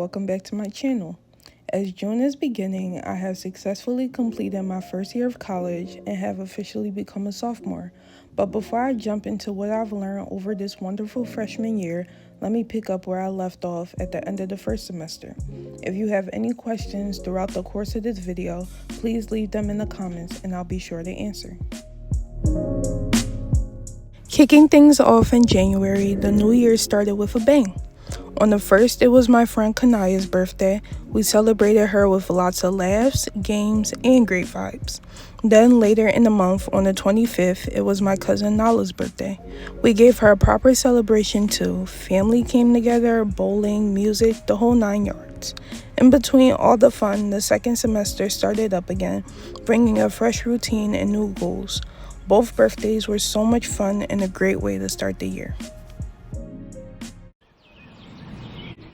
welcome back to my channel. As June is beginning, I have successfully completed my first year of college and have officially become a sophomore. But before I jump into what I've learned over this wonderful freshman year, let me pick up where I left off at the end of the first semester. If you have any questions throughout the course of this video, please leave them in the comments and I'll be sure to answer. Kicking things off in January, the new year started with a bang. On the 1st, it was my friend Kanaya's birthday. We celebrated her with lots of laughs, games, and great vibes. Then later in the month, on the 25th, it was my cousin Nala's birthday. We gave her a proper celebration too. Family came together, bowling, music, the whole 9 yards. In between all the fun, the second semester started up again, bringing a fresh routine and new goals. Both birthdays were so much fun and a great way to start the year.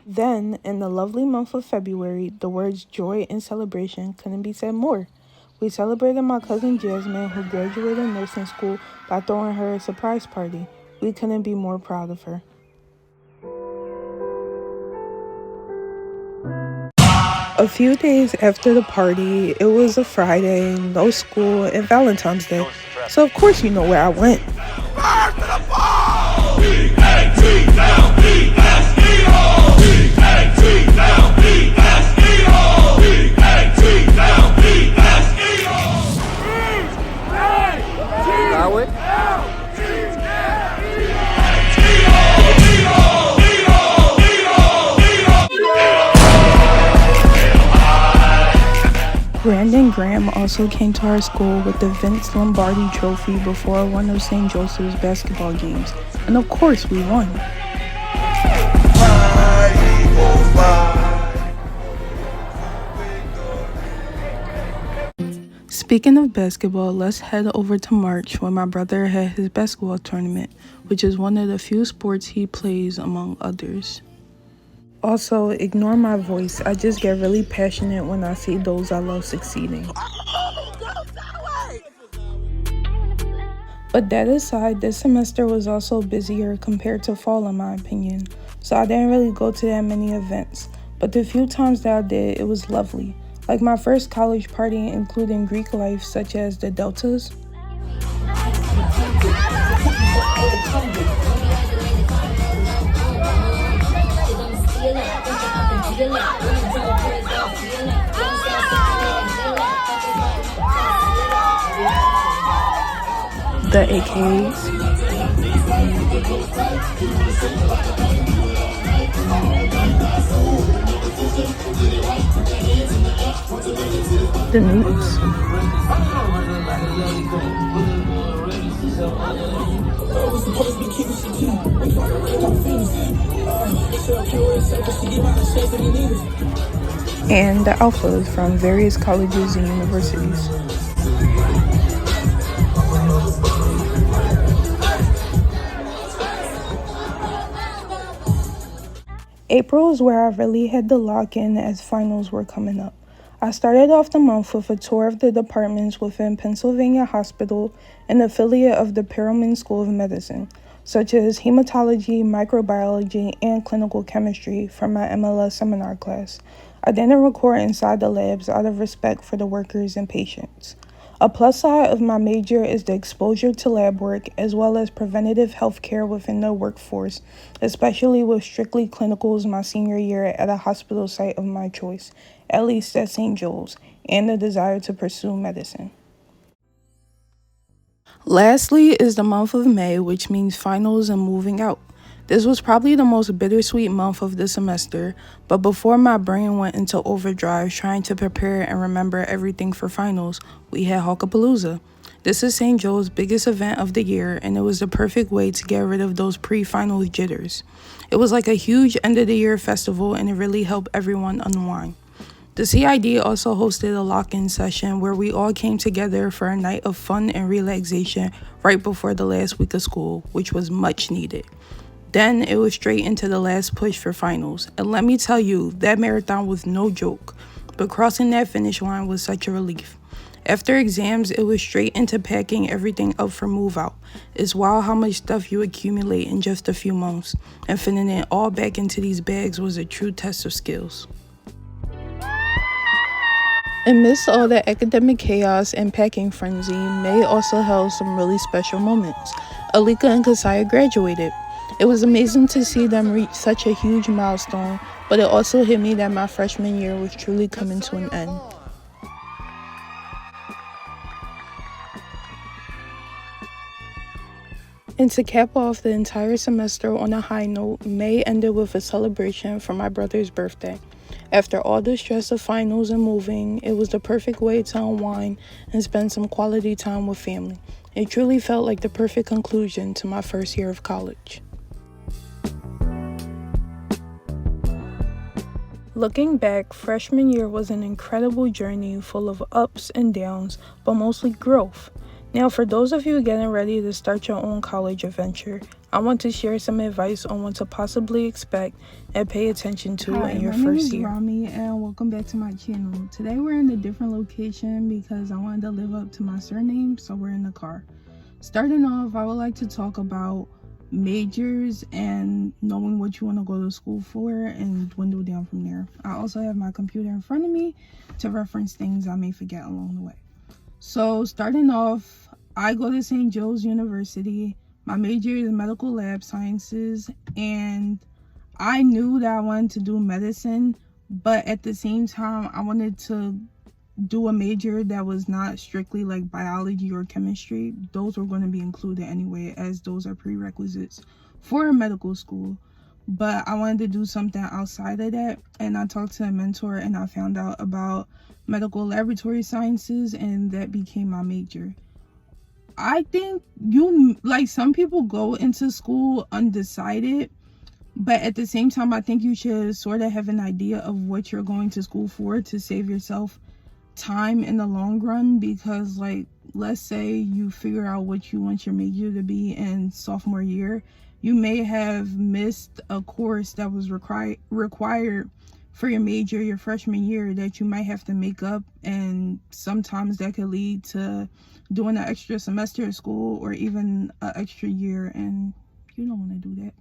Then, in the lovely month of February, the words joy and celebration couldn't be said more. We celebrated my cousin Jasmine, who graduated nursing school, by throwing her a surprise party. We couldn't be more proud of her. A few days after the party, it was a Friday, no school, and Valentine's Day. So of course you know where I went. Brandon Graham also came to our school with the Vince Lombardi Trophy before one of St. Joseph's basketball games, and of course we won. Speaking of basketball, let's head over to March when my brother had his basketball tournament, which is one of the few sports he plays among others. Also, ignore my voice. I just get really passionate when I see those I love succeeding. But that aside, this semester was also busier compared to fall in my opinion, so I didn't really go to that many events. But the few times that I did, it was lovely. Like my first college party including Greek life such as the Deltas, the AKs, the Newts, and the Alphas from various colleges and universities. April is where I really had to lock in as finals were coming up. I started off the month with a tour of the departments within Pennsylvania Hospital, an affiliate of the Perelman School of Medicine, such as hematology, microbiology, and clinical chemistry from my MLS seminar class. I didn't record inside the labs out of respect for the workers and patients. A plus side of my major is the exposure to lab work as well as preventative health care within the workforce, especially with strictly clinicals my senior year at a hospital site of my choice, at least at St. Joe's, and the desire to pursue medicine. Lastly is the month of May, which means finals and moving out. This was probably the most bittersweet month of the semester, but before my brain went into overdrive trying to prepare and remember everything for finals, we had Hawkapalooza. This is St. Joe's biggest event of the year, and it was the perfect way to get rid of those pre-finals jitters. It was like a huge end-of-the-year festival, and it really helped everyone unwind. The CID also hosted a lock-in session where we all came together for a night of fun and relaxation right before the last week of school, which was much needed. Then it was straight into the last push for finals, and let me tell you, that marathon was no joke, but crossing that finish line was such a relief. After exams, it was straight into packing everything up for move out. It's wild how much stuff you accumulate in just a few months, and fitting it all back into these bags was a true test of skills. Amidst all the academic chaos and packing frenzy, May also held some really special moments. 𝐒𝐀𝐈𝐍𝐻 and 𝐒𝐀𝐈𝐍𝐻 graduated. It was amazing to see them reach such a huge milestone, but it also hit me that my freshman year was truly coming to an end. And to cap off the entire semester on a high note, May ended with a celebration for my brother's birthday. After all the stress of finals and moving, it was the perfect way to unwind and spend some quality time with family. It truly felt like the perfect conclusion to my first year of college. Looking back, freshman year was an incredible journey full of ups and downs, but mostly growth. Now, for those of you getting ready to start your own college adventure, I want to share some advice on what to possibly expect and pay attention to in your first year. My name is Rami, and welcome back to my channel. Today we're in a different location because I wanted to live up to my surname, so we're in the car. Starting off, I would like to talk about majors and knowing what you want to go to school for and dwindle down from there. I also have my computer in front of me to reference things I may forget along the way. So starting off, I go to St. Joe's University. My major is medical lab sciences, and I knew that I wanted to do medicine, but at the same time, I wanted to do a major that was not strictly like biology or chemistry. Those were going to be included anyway, as those are prerequisites for a medical school. But I wanted to do something outside of that, and I talked to a mentor and I found out about medical laboratory sciences, and that became my major. I think some people go into school undecided, but at the same time, I think you should sort of have an idea of what you're going to school for to save yourself time in the long run. Because let's say you figure out what you want your major to be in sophomore year, you may have missed a course that was required for your major your freshman year that you might have to make up, and sometimes that could lead to doing an extra semester of school or even an extra year, and you don't want to do that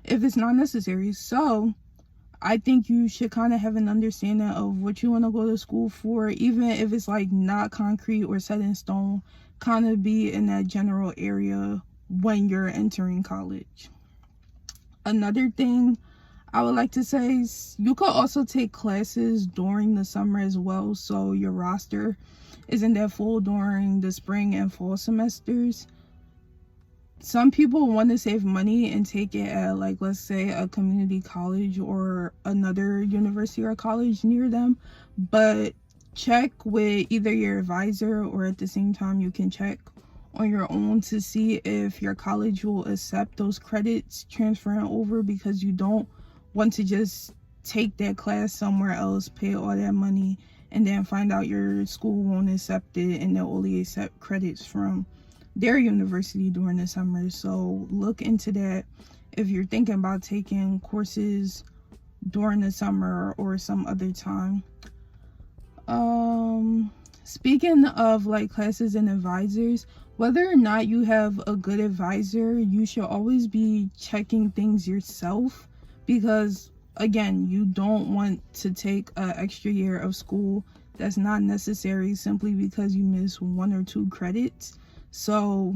if it's not necessary. So I think you should kind of have an understanding of what you want to go to school for, even if it's not concrete or set in stone. Kind of be in that general area when you're entering college. Another thing I would like to say is you could also take classes during the summer as well, so your roster isn't that full during the spring and fall semesters. Some people want to save money and take it at let's say a community college or another university or college near them, but check with either your advisor, or at the same time you can check on your own to see if your college will accept those credits transferring over, because you don't want to just take that class somewhere else, pay all that money, and then find out your school won't accept it and they'll only accept credits from their university during the summer. So look into that if you're thinking about taking courses during the summer or some other time. Speaking of classes and advisors, whether or not you have a good advisor, you should always be checking things yourself, because again, you don't want to take an extra year of school that's not necessary simply because you miss 1 or 2 credits. So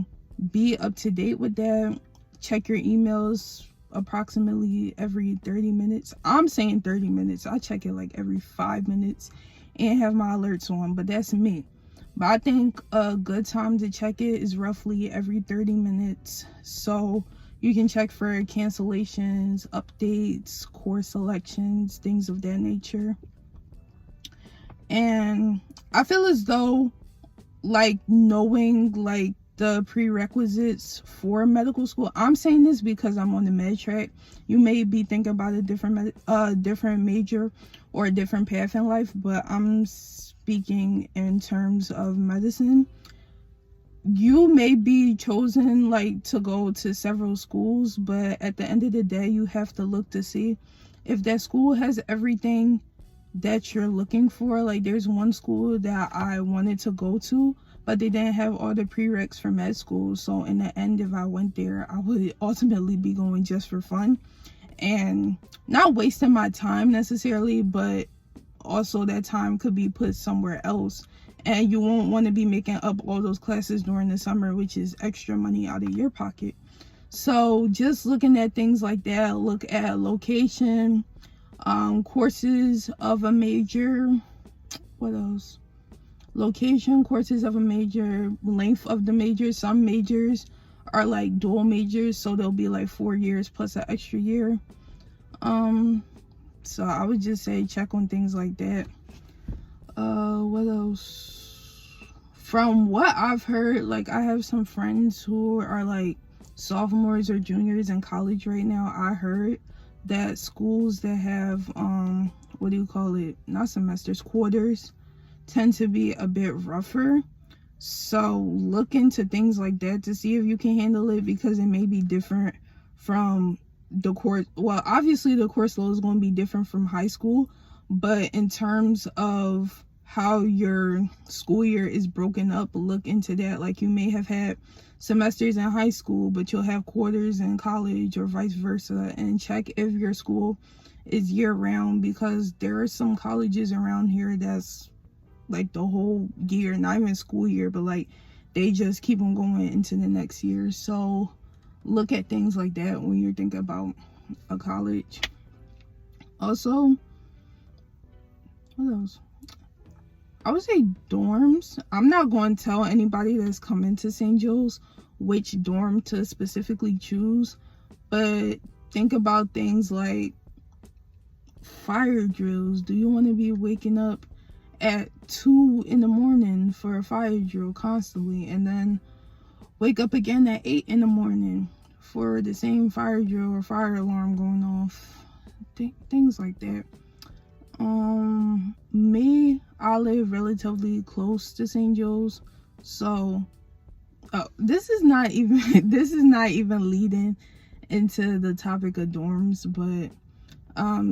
be up to date with that. Check your emails approximately every 30 minutes. I'm saying 30 minutes. I check it every 5 minutes and have my alerts on, but that's me. But I think a good time to check it is roughly every 30 minutes. So you can check for cancellations, updates, course selections, things of that nature. And I feel as though knowing the prerequisites for medical school, I'm saying this because I'm on the med track. You may be thinking about a different major or a different path in life, but I'm speaking in terms of medicine. You may be chosen to go to several schools, but at the end of the day, you have to look to see if that school has everything that you're looking for. Like, there's one school that I wanted to go to, but they didn't have all the prereqs for med school. So in the end, if I went there, I would ultimately be going just for fun and not wasting my time necessarily, but also that time could be put somewhere else, and you won't want to be making up all those classes during the summer, which is extra money out of your pocket. So just looking at things like that, look at location, courses of a major, what else? Location, courses of a major, length of the major. Some majors are like dual majors, so they'll be like 4 years plus an extra year. So I would just say check on things like that. What else? From what I've heard, like, I have some friends who are like sophomores or juniors in college right now. I heard that schools that have what do you call it, not semesters, quarters, tend to be a bit rougher. So look into things like that to see if you can handle it, because it may be different from the course. Well, obviously the course load is going to be different from high school, but in terms of how your school year is broken up, look into that. Like, you may have had semesters in high school, but you'll have quarters in college, or vice versa, and check if your school is year round, because there are some colleges around here that's like the whole year, not even school year, but like they just keep on going into the next year. So look at things like that when you're thinking about a college. Also, what else? I would say dorms. I'm not going to tell anybody that's coming to St. Joe's which dorm to specifically choose, but think about things like fire drills. Do you want to be waking up at 2 in the morning for a fire drill constantly, and then wake up again at 8 in the morning for the same fire drill or fire alarm going off? Things like that. I live relatively close to St. Joe's, so this is not even leading into the topic of dorms, but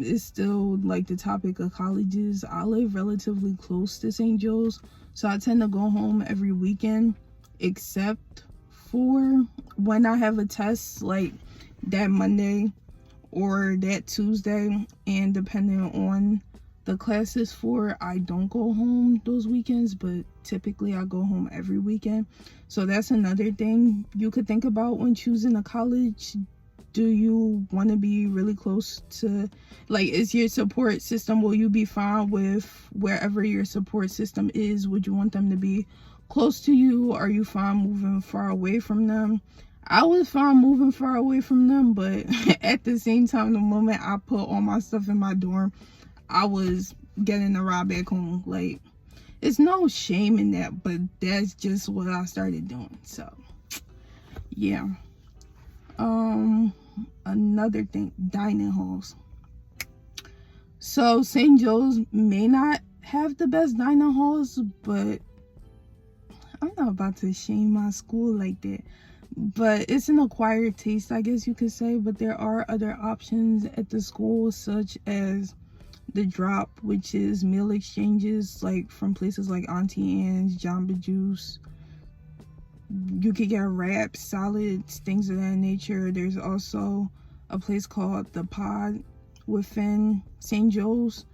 it's still like the topic of colleges. I live relatively close to St. Joe's, so I tend to go home every weekend, except for when I have a test, like that Monday or that Tuesday, and depending on the classes for, I don't go home those weekends, but typically I go home every weekend. So that's another thing you could think about when choosing a college. Do you want to be really close to, like, is your support system, will you be fine with wherever your support system is? Would you want them to be close to you? Are you fine moving far away from them? I was fine moving far away from them, but at the same time, the moment I put all my stuff in my dorm, I was getting a ride back home. Like, it's no shame in that, but that's just what I started doing. So yeah. Another thing, dining halls. So St. Joe's may not have the best dining halls, but I'm not about to shame my school like that. But it's an acquired taste, I guess you could say. But there are other options at the school, such as the Drop, which is meal exchanges, like from places like Auntie Anne's, Jamba Juice. You could get wraps, salads, things of that nature. There's also a place called The Pod within St. Joe's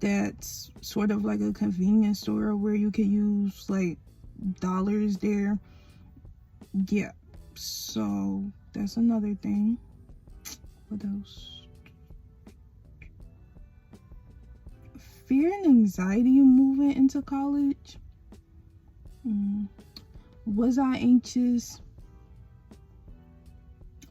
that's sort of like a convenience store where you could use like dollars there. Yeah, so that's another thing. What else? Fear and anxiety moving into college. Was I anxious?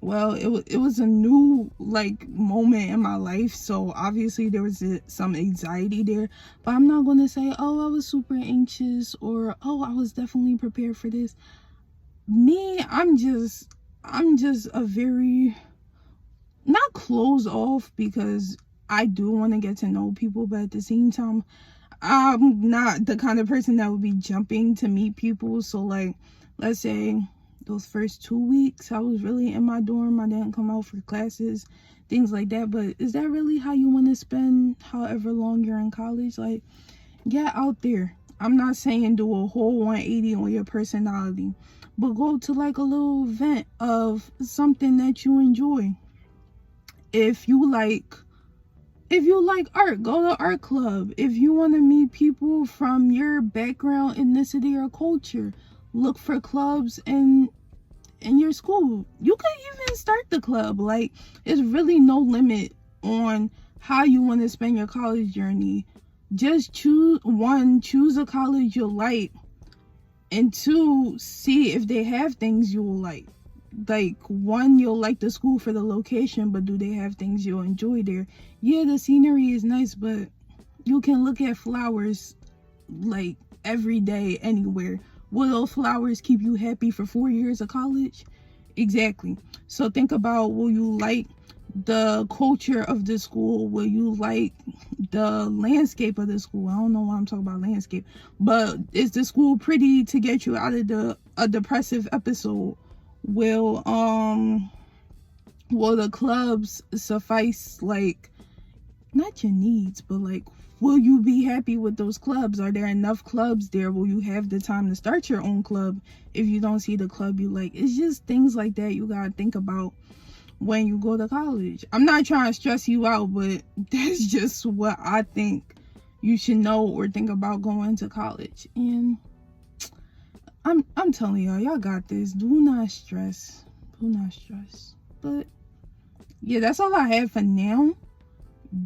Well, it was a new like moment in my life, so obviously there was some anxiety there, but I'm not going to say, oh, I was super anxious, or oh, I was definitely prepared for this. Me, I'm just a very, not closed off, because I do want to get to know people, but at the same time, I'm not the kind of person that would be jumping to meet people. So like, let's say those first 2 weeks I was really in my dorm. I didn't come out for classes, things like that. But is that really how you want to spend however long you're in college? Like, get out there. I'm not saying do a whole 180 on your personality, but go to like a little event of something that you enjoy. If you like art, go to art club. If you want to meet people from your background, ethnicity, or culture, look for clubs in your school. You could even start the club. Like, it's really no limit on how you want to spend your college journey. Just choose a college you'll like, and two, see if they have things you will like. Like, one, you'll like the school for the location, but do they have things you'll enjoy there? Yeah, the scenery is nice, but you can look at flowers like every day anywhere. Will those flowers keep you happy for 4 years of college? Exactly. So think about, will you like the culture of the school? Will you like the landscape of the school? I don't know why I'm talking about landscape, but is the school pretty to get you out of a depressive episode? Will the clubs suffice, like, not your needs, but like, will you be happy with those clubs? Are there enough clubs there? Will you have the time to start your own club if you don't see the club you like? It's just things like that you gotta think about when you go to college. I'm not trying to stress you out, but that's just what I think you should know or think about going to college. And I'm telling y'all got this. Do not stress. But yeah, that's all I have for now.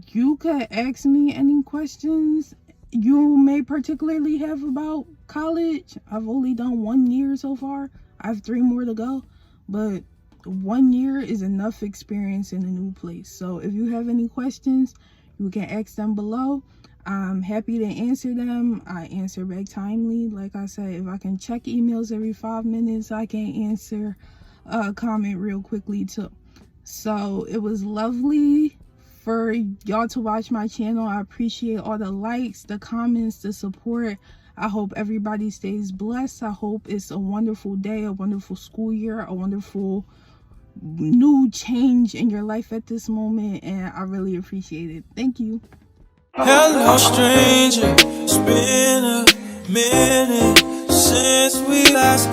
You could ask me any questions you may particularly have about college. I've only done 1 year so far. I have 3 more to go, but 1 year is enough experience in a new place. So if you have any questions, you can ask them below. I'm happy to answer them. I answer back timely. Like I said, if I can check emails every 5 minutes, I can answer a comment real quickly too. So it was lovely for y'all to watch my channel. I appreciate all the likes, the comments, the support. I hope everybody stays blessed. I hope it's a wonderful day, a wonderful school year, a wonderful new change in your life at this moment, and I really appreciate it. Thank you. Hello stranger, it's been a minute since we last